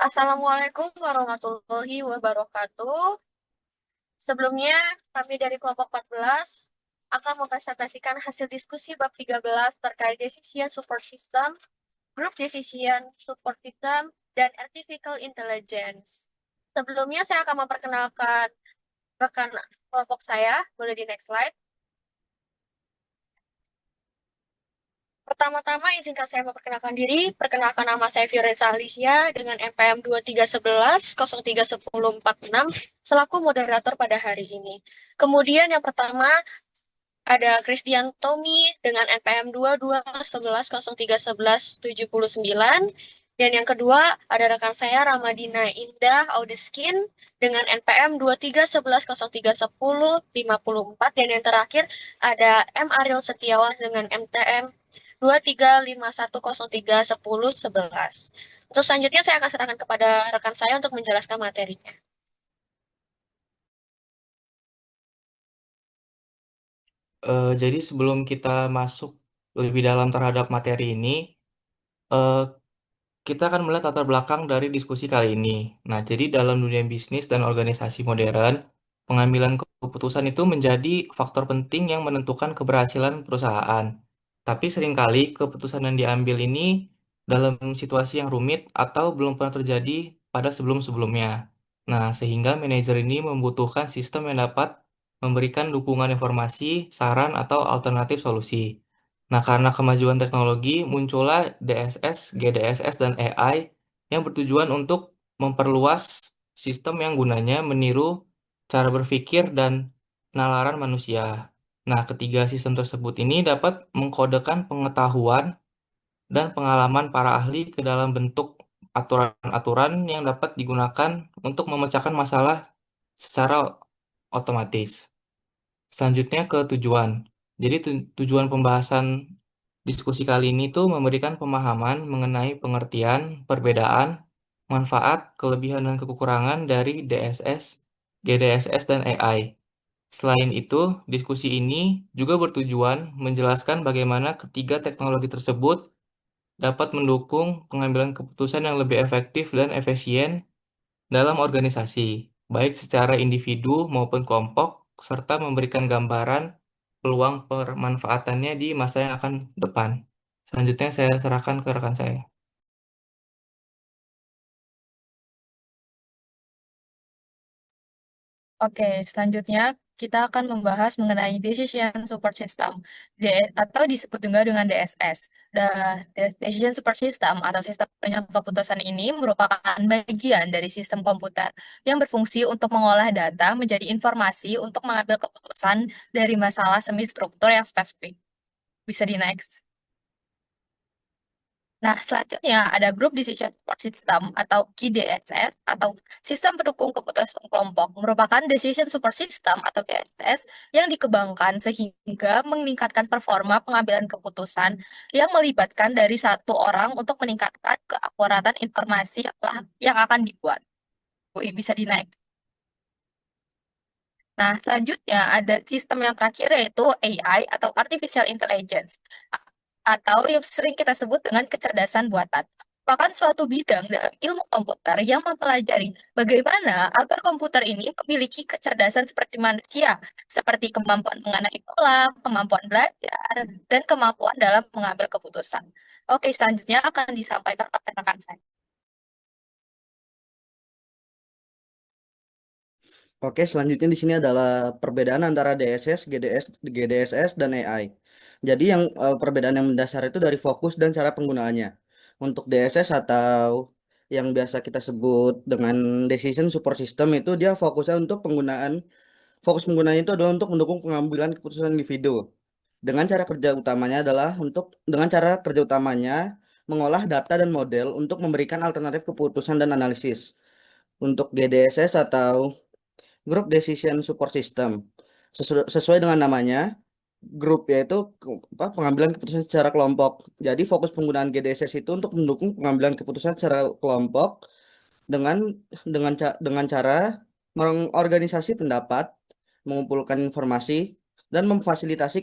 Assalamualaikum warahmatullahi wabarakatuh. Sebelumnya, kami dari kelompok 14 akan mempresentasikan hasil diskusi bab 13 terkait decision support system, group decision support system, dan artificial intelligence. Sebelumnya, saya akan memperkenalkan rekan kelompok saya. Boleh di next slide. Pertama-tama izinkan saya memperkenalkan diri. Perkenalkan nama saya Firenza Alicia dengan NPM 2311 031046 selaku moderator pada hari ini. Kemudian yang pertama ada Christian Tommy dengan NPM 2211 031179 dan yang kedua ada rekan saya Ramadina Indah Audeskin dengan NPM 2311 031054 dan yang terakhir ada M Ariel Setiawan dengan MTM 2351031011. Untuk selanjutnya saya akan serahkan kepada rekan saya untuk menjelaskan materinya. Jadi sebelum kita masuk lebih dalam terhadap materi ini, eh, kita akan melihat latar belakang dari diskusi kali ini. Nah, jadi dalam dunia bisnis dan organisasi modern, pengambilan keputusan itu menjadi faktor penting yang menentukan keberhasilan perusahaan. Tapi seringkali keputusan yang diambil ini dalam situasi yang rumit atau belum pernah terjadi pada sebelum-sebelumnya. Nah, sehingga manajer ini membutuhkan sistem yang dapat memberikan dukungan informasi, saran, atau alternatif solusi. Nah, karena kemajuan teknologi, muncullah DSS, GDSS, dan AI yang bertujuan untuk memperluas sistem yang gunanya meniru cara berpikir dan penalaran manusia. Nah, ketiga sistem tersebut ini dapat mengkodekan pengetahuan dan pengalaman para ahli ke dalam bentuk aturan-aturan yang dapat digunakan untuk memecahkan masalah secara otomatis. Selanjutnya ke tujuan. Jadi tujuan pembahasan diskusi kali ini tuh memberikan pemahaman mengenai pengertian, perbedaan, manfaat, kelebihan dan kekurangan dari DSS, GDSS, dan AI. Selain itu, diskusi ini juga bertujuan menjelaskan bagaimana ketiga teknologi tersebut dapat mendukung pengambilan keputusan yang lebih efektif dan efisien dalam organisasi, baik secara individu maupun kelompok, serta memberikan gambaran peluang permanfaatannya di masa yang akan depan. Selanjutnya saya serahkan ke rekan saya. Oke, selanjutnya kita akan membahas mengenai Decision Support System atau disebut juga dengan DSS. Decision Support System atau sistem penyangga keputusan ini merupakan bagian dari sistem komputer yang berfungsi untuk mengolah data menjadi informasi untuk mengambil keputusan dari masalah semi struktur yang spesifik. Bisa di next. Nah, selanjutnya ada Group Decision Support System atau GDSS atau Sistem Pendukung Keputusan Kelompok merupakan Decision Support System atau DSS yang dikembangkan sehingga meningkatkan performa pengambilan keputusan yang melibatkan dari satu orang untuk meningkatkan keakuratan informasi yang akan dibuat. Wih, bisa di next. Nah, selanjutnya ada sistem yang terakhir yaitu AI atau Artificial Intelligence atau yang sering kita sebut dengan kecerdasan buatan. Bahkan suatu bidang dalam ilmu komputer yang mempelajari bagaimana agar komputer ini memiliki kecerdasan seperti manusia, seperti kemampuan mengenali pola, kemampuan belajar, dan kemampuan dalam mengambil keputusan. Oke, selanjutnya akan disampaikan oleh rekan saya. Oke, selanjutnya di sini adalah perbedaan antara DSS, GDSS, dan AI. Jadi perbedaan yang mendasar itu dari fokus dan cara penggunaannya. Untuk DSS atau yang biasa kita sebut dengan Decision Support System itu dia fokus penggunaannya itu adalah untuk mendukung pengambilan keputusan individu. Dengan cara kerja utamanya mengolah data dan model untuk memberikan alternatif keputusan dan analisis. Untuk GDSS atau Group Decision Support System. Sesuai dengan namanya, grup yaitu pengambilan keputusan secara kelompok. Jadi fokus penggunaan GDSS itu untuk mendukung pengambilan keputusan secara kelompok dengan dengan cara mengorganisasi pendapat, mengumpulkan informasi, dan memfasilitasi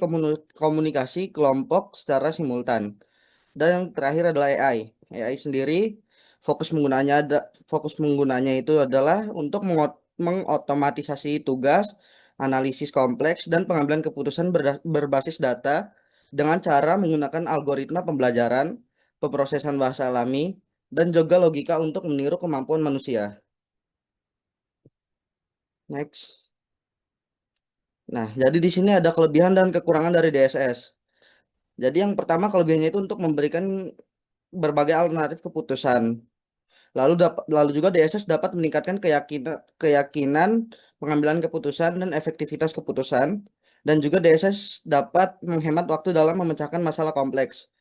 komunikasi kelompok secara simultan. Dan yang terakhir adalah AI. AI sendiri Fokus penggunanya itu adalah untuk mengotomatisasi tugas, analisis kompleks, dan pengambilan keputusan berbasis data dengan cara menggunakan algoritma pembelajaran, pemrosesan bahasa alami, dan juga logika untuk meniru kemampuan manusia. Next. Nah, jadi di sini ada kelebihan dan kekurangan dari DSS. Jadi yang pertama kelebihannya itu untuk memberikan berbagai alternatif keputusan. Lalu juga DSS dapat meningkatkan keyakinan pengambilan keputusan dan efektivitas keputusan. Dan juga DSS dapat menghemat waktu dalam memecahkan masalah kompleks.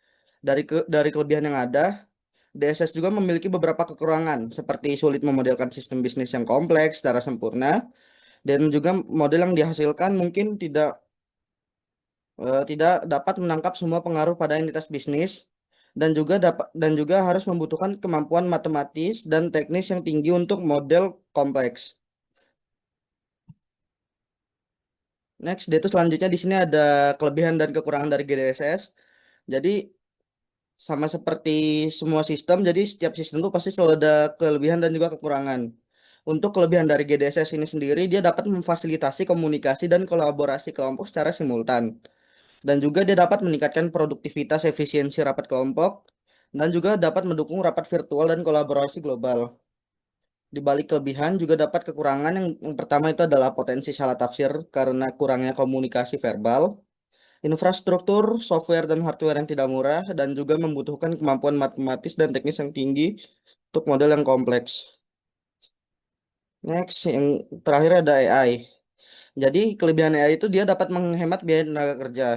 Dari kelebihan yang ada, DSS juga memiliki beberapa kekurangan, seperti sulit memodelkan sistem bisnis yang kompleks secara sempurna, dan juga model yang dihasilkan mungkin tidak dapat menangkap semua pengaruh pada entitas bisnis, dan juga harus membutuhkan kemampuan matematis dan teknis yang tinggi untuk model kompleks. Next, itu selanjutnya di sini ada kelebihan dan kekurangan dari GDSS. Jadi sama seperti semua sistem, jadi setiap sistem itu pasti selalu ada kelebihan dan juga kekurangan. Untuk kelebihan dari GDSS ini sendiri, dia dapat memfasilitasi komunikasi dan kolaborasi kelompok secara simultan. Dan juga dia dapat meningkatkan produktivitas efisiensi rapat kelompok, dan juga dapat mendukung rapat virtual dan kolaborasi global. Di balik kelebihan juga dapat kekurangan yang pertama itu adalah potensi salah tafsir karena kurangnya komunikasi verbal, infrastruktur, software dan hardware yang tidak murah, dan juga membutuhkan kemampuan matematis dan teknis yang tinggi untuk model yang kompleks. Next, yang terakhir ada AI. Jadi kelebihan AI itu dia dapat menghemat biaya tenaga kerja.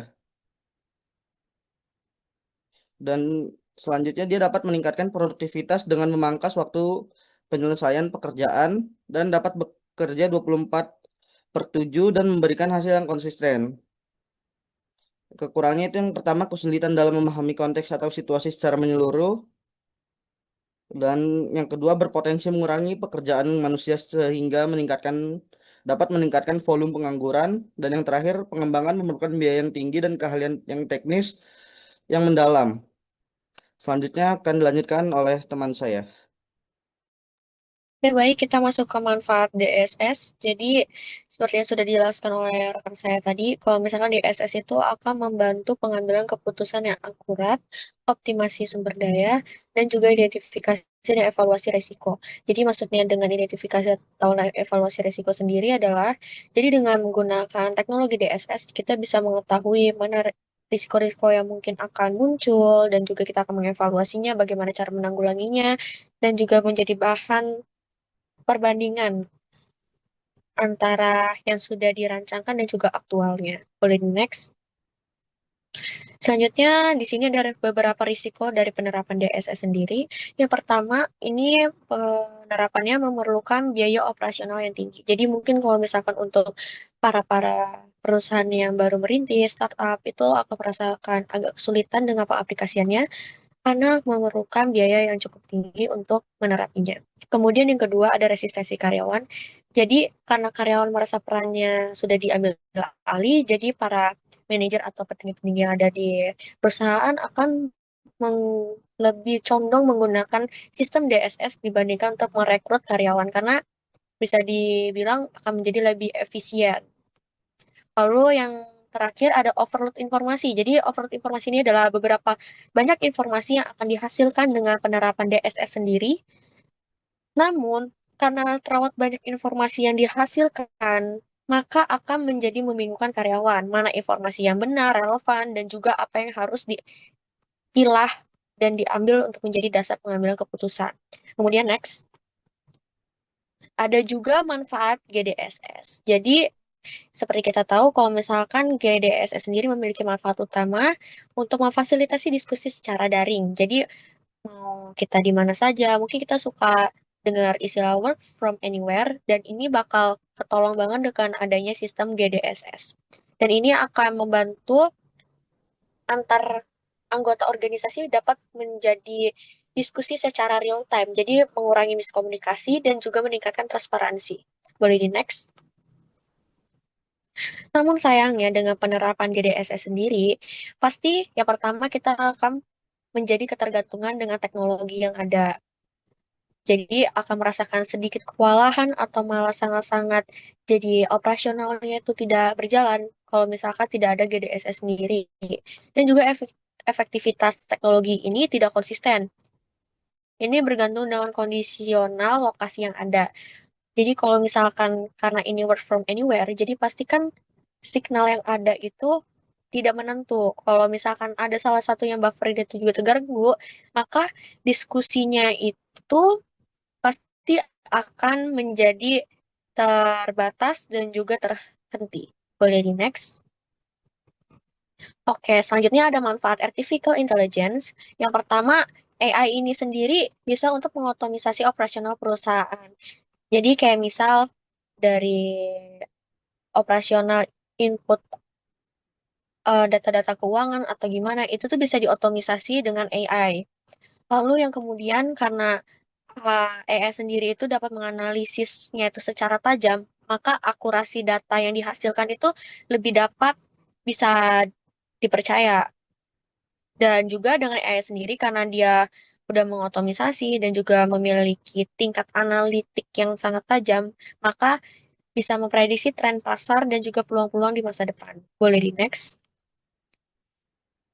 Dan selanjutnya dia dapat meningkatkan produktivitas dengan memangkas waktu penyelesaian pekerjaan dan dapat bekerja 24/7 dan memberikan hasil yang konsisten. Kekurangannya itu yang pertama kesulitan dalam memahami konteks atau situasi secara menyeluruh, dan yang kedua berpotensi mengurangi pekerjaan manusia sehingga dapat meningkatkan volume pengangguran, dan yang terakhir pengembangan memerlukan biaya yang tinggi dan keahlian yang teknis yang mendalam. Selanjutnya akan dilanjutkan oleh teman saya. Oke, baik, kita masuk ke manfaat DSS. Jadi, seperti yang sudah dijelaskan oleh rekan saya tadi, kalau misalkan DSS itu akan membantu pengambilan keputusan yang akurat, optimasi sumber daya, dan juga identifikasi dan evaluasi risiko. Jadi, maksudnya dengan identifikasi atau evaluasi risiko sendiri adalah, jadi dengan menggunakan teknologi DSS, kita bisa mengetahui mana risiko-risiko yang mungkin akan muncul, dan juga kita akan mengevaluasinya, bagaimana cara menanggulanginya, dan juga menjadi bahan perbandingan antara yang sudah dirancangkan dan juga aktualnya. Boleh di next. Selanjutnya, di sini ada beberapa risiko dari penerapan DSS sendiri. Yang pertama, ini penerapannya memerlukan biaya operasional yang tinggi. Jadi mungkin kalau misalkan untuk para perusahaan yang baru merintis, startup, itu akan merasakan agak kesulitan dengan pengaplikasiannya karena memerlukan biaya yang cukup tinggi untuk menerapinya. Kemudian yang kedua ada resistensi karyawan. Jadi karena karyawan merasa perannya sudah diambil alih, jadi para manajer atau petinggi-petinggi yang ada di perusahaan akan lebih condong menggunakan sistem DSS dibandingkan untuk merekrut karyawan karena bisa dibilang akan menjadi lebih efisien. Lalu yang terakhir ada overload informasi. Jadi overload informasi ini adalah banyak informasi yang akan dihasilkan dengan penerapan DSS sendiri. Namun, karena terawat banyak informasi yang dihasilkan, maka akan menjadi membingungkan karyawan. Mana informasi yang benar, relevan, dan juga apa yang harus dipilah dan diambil untuk menjadi dasar pengambilan keputusan. Kemudian next. Ada juga manfaat GDSS. Jadi, seperti kita tahu, kalau misalkan GDSS sendiri memiliki manfaat utama untuk memfasilitasi diskusi secara daring. Jadi, mau kita di mana saja, mungkin kita suka dengar istilah work from anywhere, dan ini bakal ketolong banget dengan adanya sistem GDSS. Dan ini akan membantu antar anggota organisasi dapat menjadi diskusi secara real time, jadi mengurangi miskomunikasi dan juga meningkatkan transparansi. Boleh di next? Namun sayangnya dengan penerapan GDSS sendiri, pasti yang pertama kita akan menjadi ketergantungan dengan teknologi yang ada. Jadi akan merasakan sedikit kewalahan atau malah sangat-sangat jadi operasionalnya itu tidak berjalan kalau misalkan tidak ada GDSS sendiri. Dan juga efektivitas teknologi ini tidak konsisten. Ini bergantung dengan kondisional lokasi yang ada. Jadi kalau misalkan karena ini work from anywhere, jadi pastikan signal yang ada itu tidak menentu. Kalau misalkan ada salah satu yang buffer itu juga terganggu, maka diskusinya itu pasti akan menjadi terbatas dan juga terhenti. Boleh di next? Oke, selanjutnya ada manfaat artificial intelligence. Yang pertama, AI ini sendiri bisa untuk mengotomisasi operasional perusahaan. Jadi kayak misal dari operasional input data-data keuangan atau gimana, itu tuh bisa diotomisasi dengan AI. Lalu yang kemudian karena AI sendiri itu dapat menganalisisnya itu secara tajam, maka akurasi data yang dihasilkan itu lebih dapat bisa dipercaya. Dan juga dengan AI sendiri karena dia udah mengotomisasi dan juga memiliki tingkat analitik yang sangat tajam, maka bisa memprediksi tren pasar dan juga peluang-peluang di masa depan. Boleh di next.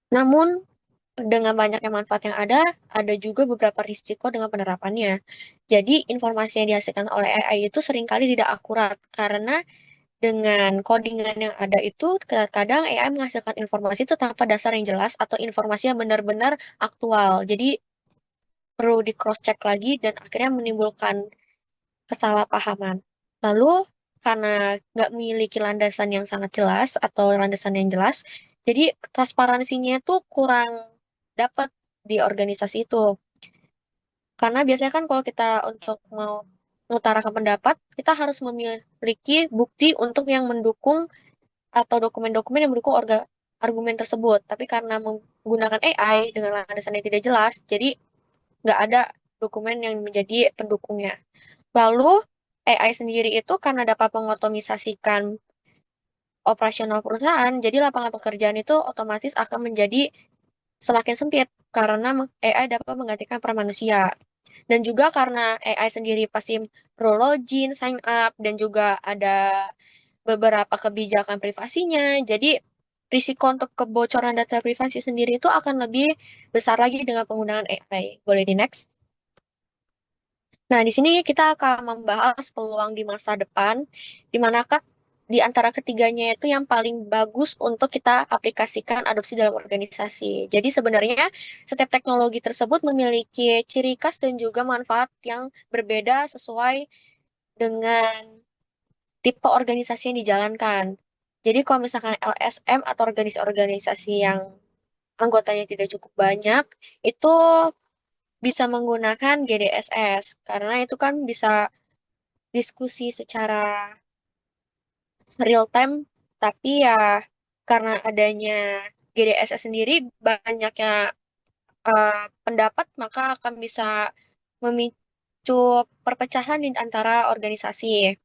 Namun, dengan banyaknya manfaat yang ada juga beberapa risiko dengan penerapannya. Jadi, informasi yang dihasilkan oleh AI itu seringkali tidak akurat karena dengan codingan yang ada itu kadang AI menghasilkan informasi itu tanpa dasar yang jelas atau informasi yang benar-benar aktual. Jadi, perlu di cross check lagi dan akhirnya menimbulkan kesalahpahaman. Lalu karena nggak memiliki landasan yang sangat jelas atau landasan yang jelas, jadi transparansinya itu kurang dapat di organisasi itu. Karena biasanya kan kalau kita untuk mau mengutarakan pendapat, kita harus memiliki bukti untuk yang mendukung atau dokumen-dokumen yang mendukung argumen tersebut. Tapi karena menggunakan AI dengan landasan yang tidak jelas, jadi nggak ada dokumen yang menjadi pendukungnya. Lalu AI sendiri itu karena dapat mengotomisasikan operasional perusahaan, jadi lapangan pekerjaan itu otomatis akan menjadi semakin sempit karena AI dapat menggantikan peran manusia. Dan juga karena AI sendiri pasti perlu login, sign up, dan juga ada beberapa kebijakan privasinya. Jadi risiko untuk kebocoran data privasi sendiri itu akan lebih besar lagi dengan penggunaan AI. Boleh di next? Nah, di sini kita akan membahas peluang di masa depan, di manakah di antara ketiganya itu yang paling bagus untuk kita aplikasikan adopsi dalam organisasi. Jadi sebenarnya setiap teknologi tersebut memiliki ciri khas dan juga manfaat yang berbeda sesuai dengan tipe organisasi yang dijalankan. Jadi kalau misalkan LSM atau organisasi-organisasi yang anggotanya tidak cukup banyak, itu bisa menggunakan GDSS karena itu kan bisa diskusi secara real time, tapi ya karena adanya GDSS sendiri banyaknya pendapat maka akan bisa memicu perpecahan di antara organisasi.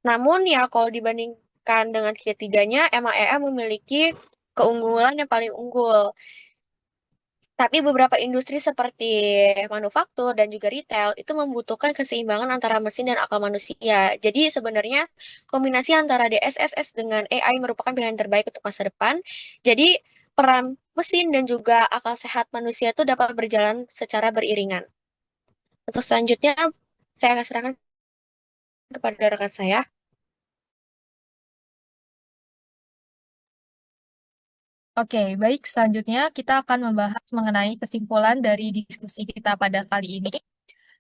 Namun ya kalau dibandingkan dengan ketiganya, emang EM memiliki keunggulan yang paling unggul. Tapi beberapa industri seperti manufaktur dan juga retail itu membutuhkan keseimbangan antara mesin dan akal manusia. Jadi sebenarnya kombinasi antara DSSS dengan AI merupakan pilihan terbaik untuk masa depan. Jadi peran mesin dan juga akal sehat manusia itu dapat berjalan secara beriringan. Untuk selanjutnya, saya akan serahkan kepada rekan saya. Oke, baik. Selanjutnya kita akan membahas mengenai kesimpulan dari diskusi kita pada kali ini,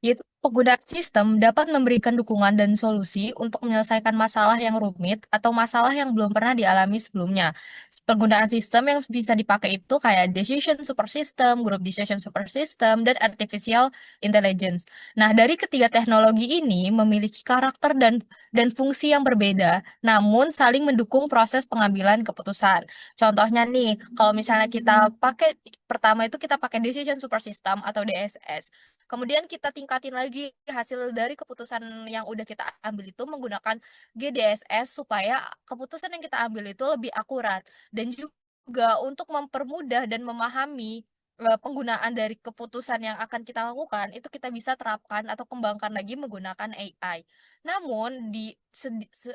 yaitu penggunaan sistem dapat memberikan dukungan dan solusi untuk menyelesaikan masalah yang rumit atau masalah yang belum pernah dialami sebelumnya. Penggunaan sistem yang bisa dipakai itu kayak decision super system, group decision super system, dan artificial intelligence. Nah, dari ketiga teknologi ini memiliki karakter dan fungsi yang berbeda, namun saling mendukung proses pengambilan keputusan. Contohnya nih, kalau misalnya kita pakai pertama itu kita pakai decision super system atau DSS. Kemudian kita tingkatin lagi hasil dari keputusan yang udah kita ambil itu menggunakan GDSS supaya keputusan yang kita ambil itu lebih akurat dan juga untuk mempermudah dan memahami penggunaan dari keputusan yang akan kita lakukan itu kita bisa terapkan atau kembangkan lagi menggunakan AI. Namun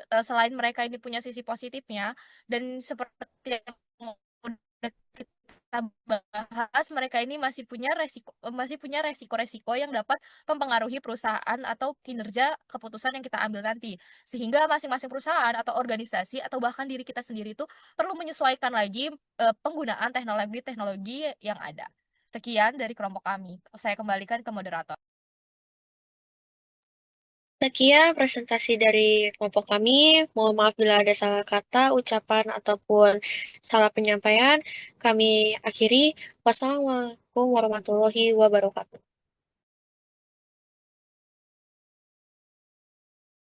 selain mereka ini punya sisi positifnya dan seperti yang udah kita bahas, mereka ini masih punya resiko-resiko yang dapat mempengaruhi perusahaan atau kinerja keputusan yang kita ambil nanti. Sehingga masing-masing perusahaan atau organisasi atau bahkan diri kita sendiri itu perlu menyesuaikan lagi penggunaan teknologi-teknologi yang ada. Sekian dari kelompok kami. Saya kembalikan ke moderator. Sekian presentasi dari kelompok kami. Mohon maaf bila ada salah kata, ucapan, ataupun salah penyampaian. Kami akhiri. Wassalamualaikum warahmatullahi wabarakatuh.